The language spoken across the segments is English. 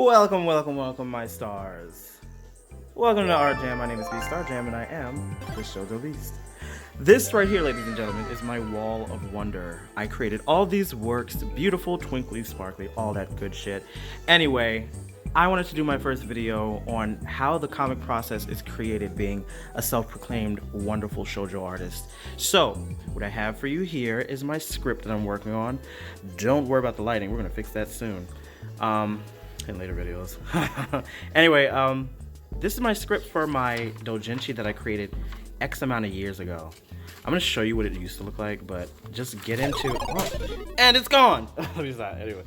Welcome, my stars. Welcome to Artjam. My name is BSTARJAM, and I am the Shoujo Beast. This right here, ladies and gentlemen, is my wall of wonder. I created all these works, beautiful, twinkly, sparkly, all that good shit. Anyway, I wanted to do my first video on how the comic process is created, being a self-proclaimed wonderful shoujo artist. So, what I have for you here is my script that I'm working on. Don't worry about the lighting, we're gonna fix that soon. In later videos. Anyway, this is my script for my doujinshi that I created X amount of years ago. I'm gonna show you what it used to look like, but just get into and it's gone. Let me stop. Anyway,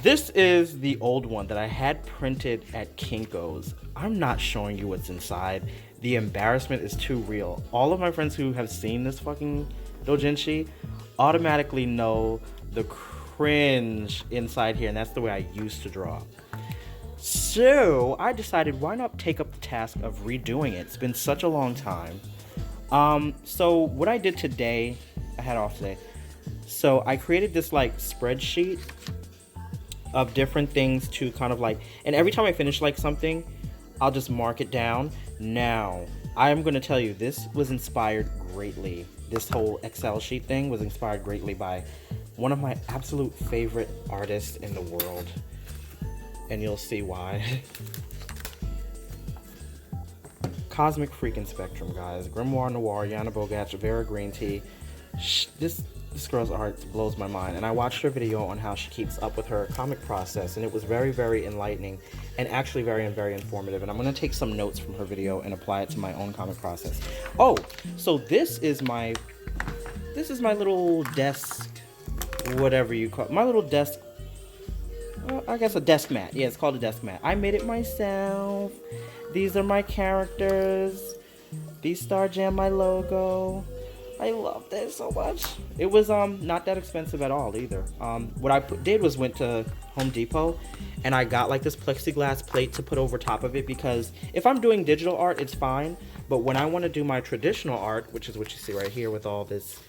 this is the old one that I had printed at Kinko's. I'm not showing you what's inside. The embarrassment is too real. All of my friends who have seen this fucking doujinshi automatically know the cringe inside here, and that's the way I used to draw. So I decided, why not take up the task of redoing it? It's been such a long time. So what I did today, I had off today, so I created this like spreadsheet of different things to kind of like, and every time I finish like something, I'll just mark it down. Now I'm going to tell you, this was inspired greatly. This whole Excel sheet thing was inspired greatly by one of my absolute favorite artists in the world, and you'll see why. Cosmic Freaking Spectrum, guys. Grimoire Noir, Yana Bogach, Vera Green Tea. This girl's art blows my mind, and I watched her video on how she keeps up with her comic process, and it was very, very enlightening and actually very informative, and I'm going to take some notes from her video and apply it to my own comic process. Oh, so this is my little desk, whatever you call it. My little desk, I guess a desk mat. Yeah, it's called a desk mat. I made it myself. These are my characters. BSTARJAM, my logo. I love this so much. It was not that expensive at all either. What I did was went to Home Depot and I got like this plexiglass plate to put over top of it, because if I'm doing digital art, it's fine. But when I want to do my traditional art, which is what you see right here with all this,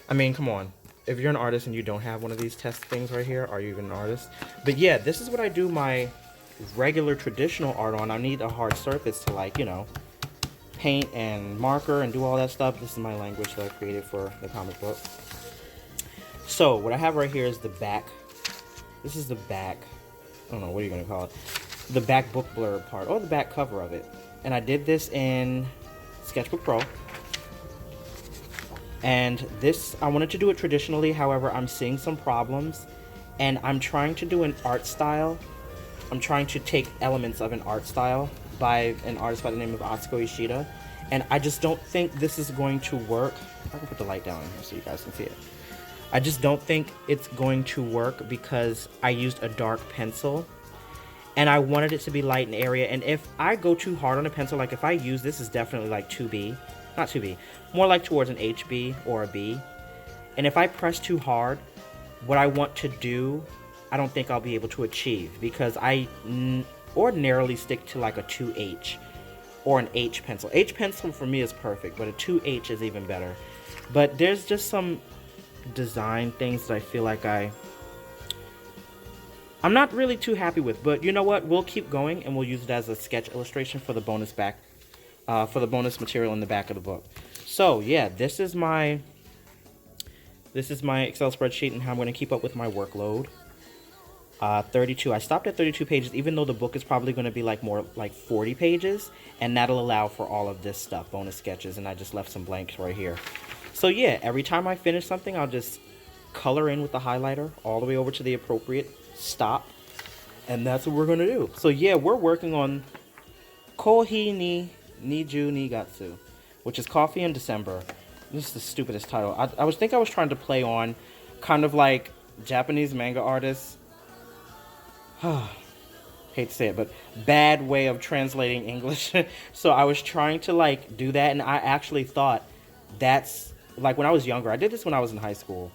I mean, come on. If you're an artist and you don't have one of these test things right here, are you even an artist? But yeah, this is what I do my regular traditional art on. I need a hard surface to, like, you know, paint and marker and do all that stuff. This is my language that I created for the comic book. So what I have right here is the back. This is the back. I don't know, what are you going to call it? The back book blurb part, or the back cover of it. And I did this in Sketchbook Pro. And this, I wanted to do it traditionally, however, I'm seeing some problems, and I'm trying to do an art style. I'm trying to take elements of an art style by an artist by the name of Atsuko Ishida, and I just don't think this is going to work. I can put the light down here so you guys can see it. I just don't think it's going to work because I used a dark pencil, and I wanted it to be light and area, and if I go too hard on a pencil, like if I use this is definitely like 2B, not 2B, more like towards an HB or a B. And if I press too hard, what I want to do, I don't think I'll be able to achieve, because I ordinarily stick to like a 2H or an H pencil. H pencil for me is perfect, but a 2H is even better. But there's just some design things that I feel like I'm not really too happy with, but you know what? We'll keep going and we'll use it as a sketch illustration for the bonus back. For the bonus material in the back of the book. So yeah, this is my Excel spreadsheet and how I'm going to keep up with my workload. 32. I stopped at 32 pages, even though the book is probably going to be like more like 40 pages, and that'll allow for all of this stuff, bonus sketches, and I just left some blanks right here. So yeah, every time I finish something, I'll just color in with the highlighter all the way over to the appropriate stop, and that's what we're going to do. So yeah, we're working on Kohi ni Niju Nigatsu, which is Coffee in December. This is the stupidest title. I was trying to play on kind of like Japanese manga artists. Hate to say it, but bad way of translating English. So I was trying to like do that, and I actually thought that's like, when I was younger, I did this when I was in high school.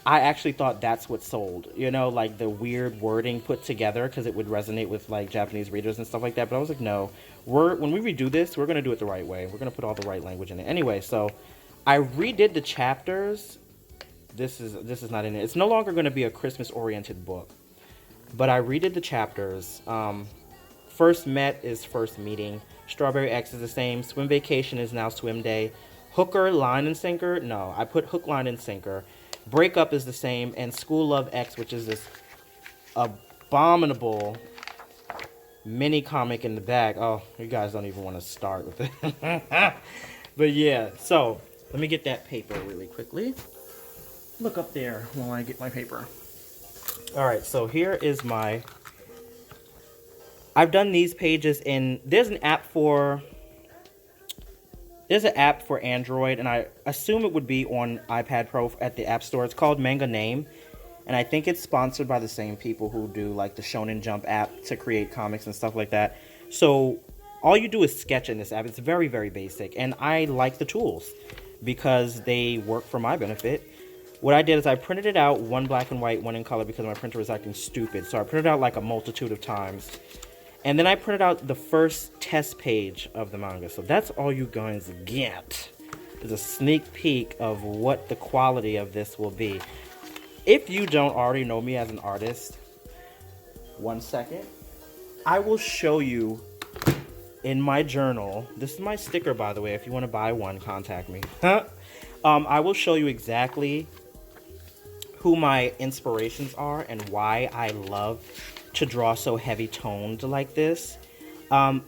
I actually thought that's what sold, you know, like the weird wording put together because it would resonate with like Japanese readers and stuff like that. But I was like, no, when we redo this, we're going to do it the right way. We're going to put all the right language in it. Anyway, so I redid the chapters. This is not in it. It's no longer going to be a Christmas oriented book. but I redid the chapters. First Met is First Meeting. Strawberry X is the same. Swim Vacation is now Swim Day. Hooker, Line, and Sinker, no, I put Hook, Line, and Sinker. Breakup is the same. And School Love X, which is this abominable mini comic in the back. Oh, you guys don't even want to start with it. But yeah, so let me get that paper really quickly. Look up there while I get my paper. All right, so here is my... I've done these pages in... There's an app for Android, and I assume it would be on iPad Pro at the App Store. It's called Manga Name, and I think it's sponsored by the same people who do like the Shonen Jump app to create comics and stuff like that. So all you do is sketch in this app. It's very, very basic, and I like the tools because they work for my benefit. What I did is I printed it out, one black and white, one in color, because my printer was acting stupid. So I printed it out like a multitude of times. And then I printed out the first test page of the manga. So that's all you guys get. Is a sneak peek of what the quality of this will be. If you don't already know me as an artist, 1 second. I will show you in my journal. This is my sticker, by the way. If you want to buy one, contact me. I will show you exactly who my inspirations are and why I love to draw so heavy toned like this. Well,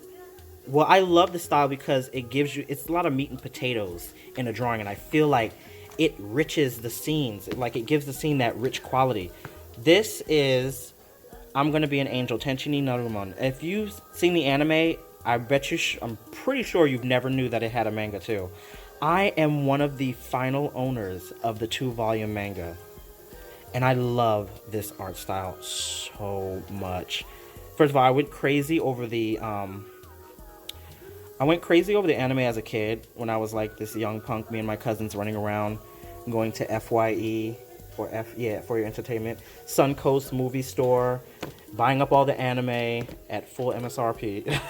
I love the style because it gives you, it's a lot of meat and potatoes in a drawing, and I feel like it riches the scenes. Like it gives the scene that rich quality. This is I'm Gonna Be an Angel, Tenchi ni Narumon. If you've seen the anime, I bet you, I'm pretty sure you've never knew that it had a manga too. I am one of the final owners of the 2-volume manga. And I love this art style so much. First of all, I went crazy over the anime as a kid when I was like this young punk. Me and my cousins running around, going to FYE or for your entertainment, Suncoast movie store, buying up all the anime at full MSRP.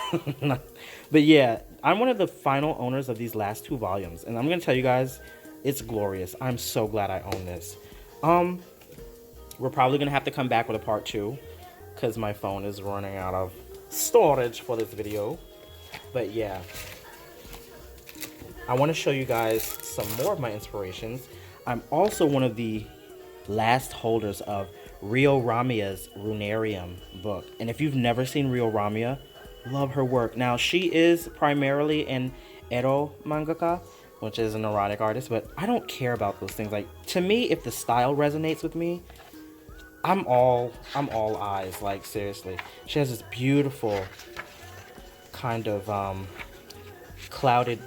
But yeah, I'm one of the final owners of these last 2 volumes, and I'm gonna tell you guys, it's glorious. I'm so glad I own this. We're probably going to have to come back with a part 2 because my phone is running out of storage for this video. But yeah, I want to show you guys some more of my inspirations. I'm also one of the last holders of Rio Ramia's Runarium book. And if you've never seen Rio Ramia, love her work. Now, she is primarily an ero mangaka, which is an erotic artist, but I don't care about those things. Like, to me, if the style resonates with me, I'm all eyes, like seriously. She has this beautiful kind of clouded,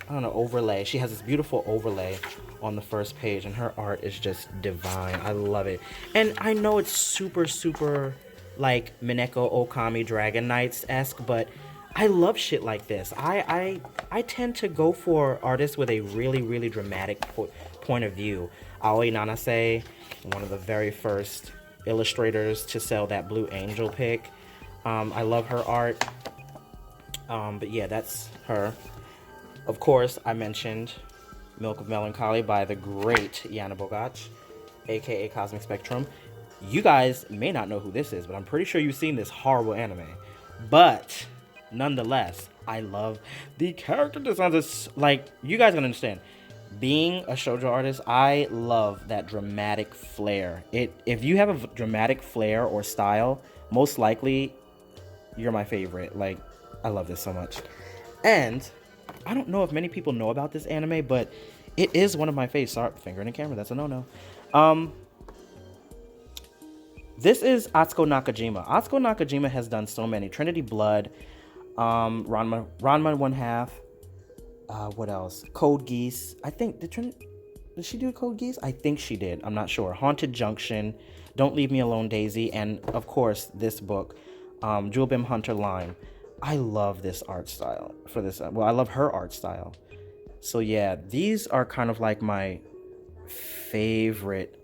I don't know, overlay. She has this beautiful overlay on the first page, and her art is just divine. I love it. And I know it's super, super like Mineko Okami Dragon Knights-esque, but I love shit like this. I tend to go for artists with a really, really dramatic point of view. Aoi Nanase, one of the very first illustrators to sell that Blue Angel pick. I love her art. But yeah, that's her. Of course, I mentioned Milk of Melancholy by the great Yana Bogach, aka Cosmic Spectrum. You guys may not know who this is, but I'm pretty sure you've seen this horrible anime. But nonetheless, I love the character designs. It's like, you guys can understand. Being a shoujo artist, I love that dramatic flair. If you have a dramatic flair or style, most likely you're my favorite. Like, I love this so much. And I don't know if many people know about this anime, but it is one of my faves. Sorry, finger in the camera, that's a no-no. This is Atsuko Nakajima. Atsuko Nakajima has done so many. Trinity Blood, Ranma 1/2. What else? Code Geass. I think, did she do Code Geass? I think she did. I'm not sure. Haunted Junction, Don't Leave Me Alone, Daisy, and of course this book, Jewel Bim Hunter Line. I love this art style for this. Well, I love her art style. So yeah, these are kind of like my favorite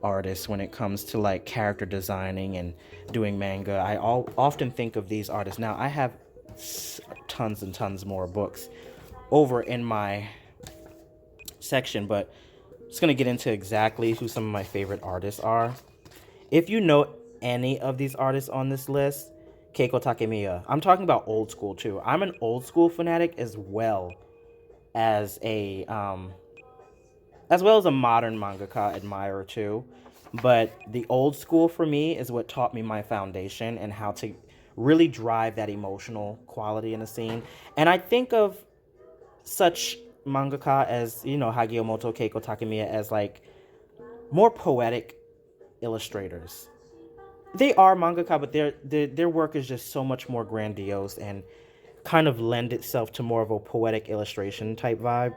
artists when it comes to like character designing and doing manga. I often think of these artists. Now, I have tons and tons more books over in my section, but I'm just gonna get into exactly who some of my favorite artists are. If you know any of these artists on this list, Keiko Takemiya. I'm talking about old school too. I'm an old school fanatic as well as a modern mangaka admirer too. But the old school for me is what taught me my foundation and how to really drive that emotional quality in a scene. And I think of such mangaka as, Hagiomoto, Keiko Takemiya as like more poetic illustrators. They are mangaka, but their work is just so much more grandiose and kind of lend itself to more of a poetic illustration type vibe.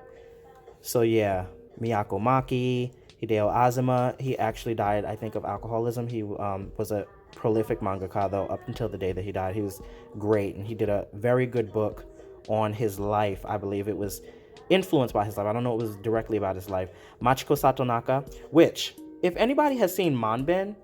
So yeah, Miyako Maki, Hideo Azuma, he actually died, I think, of alcoholism. He was a prolific mangaka, though, up until the day that he died. He was great, and he did a very good book on his life. I believe it was influenced by his life. I don't know if it was directly about his life. Machiko Satonaka, which, if anybody has seen Manben,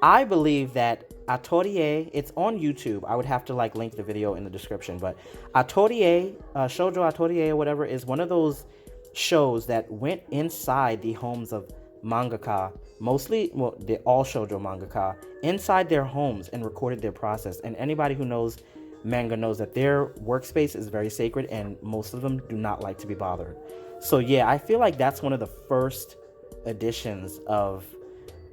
I believe that Atelier, it's on YouTube. I would have to link the video in the description, but Atelier, Shoujo Atelier or whatever, is one of those shows that went inside the homes of mangaka, all shoujo mangaka, inside their homes and recorded their process. And anybody who knows manga knows that their workspace is very sacred and most of them do not like to be bothered. So yeah, I feel like that's one of the first editions of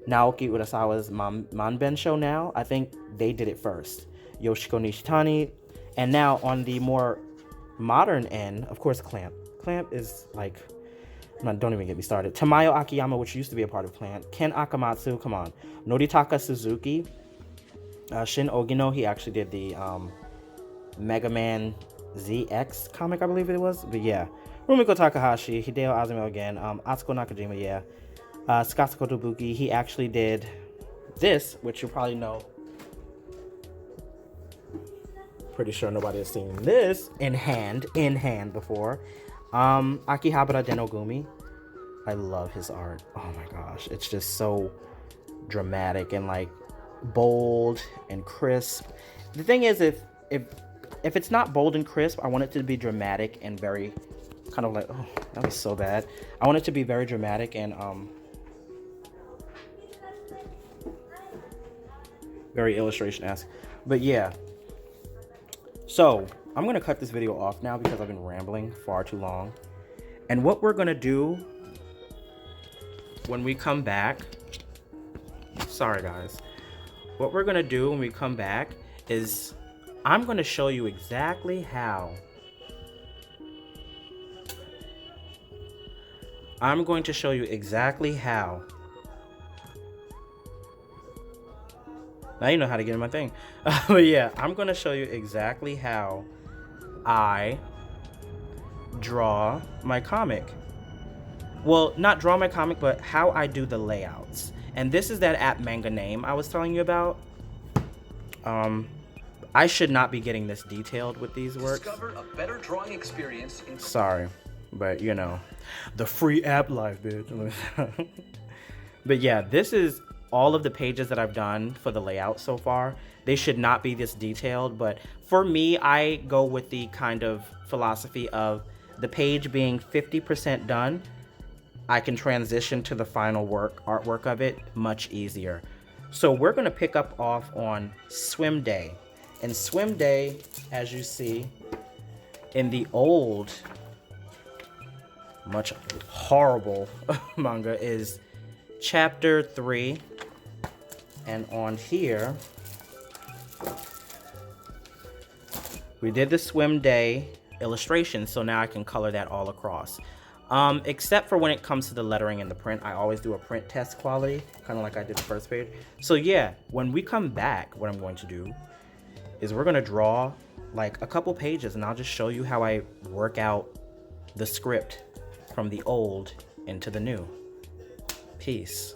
Naoki Urasawa's Manben show now. I think they did it first. Yoshiko Nishitani. And now on the more modern end, of course, Clamp. Clamp is don't even get me started. Tamayo Akiyama, which used to be a part of Clamp. Ken Akamatsu, come on. Noritaka Suzuki. Shin Ogino, he actually did the Mega Man ZX comic, I believe it was. But yeah. Rumiko Takahashi, Hideo Azuma again. Atsuko Nakajima, yeah. Sakatsuko Tobuki, he actually did this, which you probably know. Pretty sure nobody has seen this in hand before. Akihabara Denogumi. I love his art. Oh my gosh. It's just so dramatic and bold and crisp. The thing is, if it's not bold and crisp, I want it to be dramatic and very kind of oh, that was so bad. I want it to be very dramatic and very illustration-esque. But yeah. So, I'm going to cut this video off now because I've been rambling far too long. And what we're going to do when we come back... Sorry, guys. What we're going to do when we come back is I'm going to show you exactly how... I'm going to show you exactly how... Now you know how to get in my thing. But yeah, I'm going to show you exactly how I draw my comic. Well, not draw my comic, but how I do the layouts. And this is that app Manga Name I was telling you about. I should not be getting this detailed with these works. Discover a better drawing experience in... Sorry, but the free app life, bitch. But yeah, this is all of the pages that I've done for the layout so far. They should not be this detailed, but for me, I go with the kind of philosophy of the page being 50% done. I can transition to the final artwork of it much easier. So we're gonna pick up off on Swim Day. And Swim Day, as you see, in the old, much horrible manga is chapter 3. And on here, we did the Swim Day illustration, so now I can color that all across. Except for when it comes to the lettering and the print, I always do a print test quality, kind of like I did the first page. So yeah, when we come back, what I'm going to do is we're gonna draw a couple pages, and I'll just show you how I work out the script from the old into the new. Peace.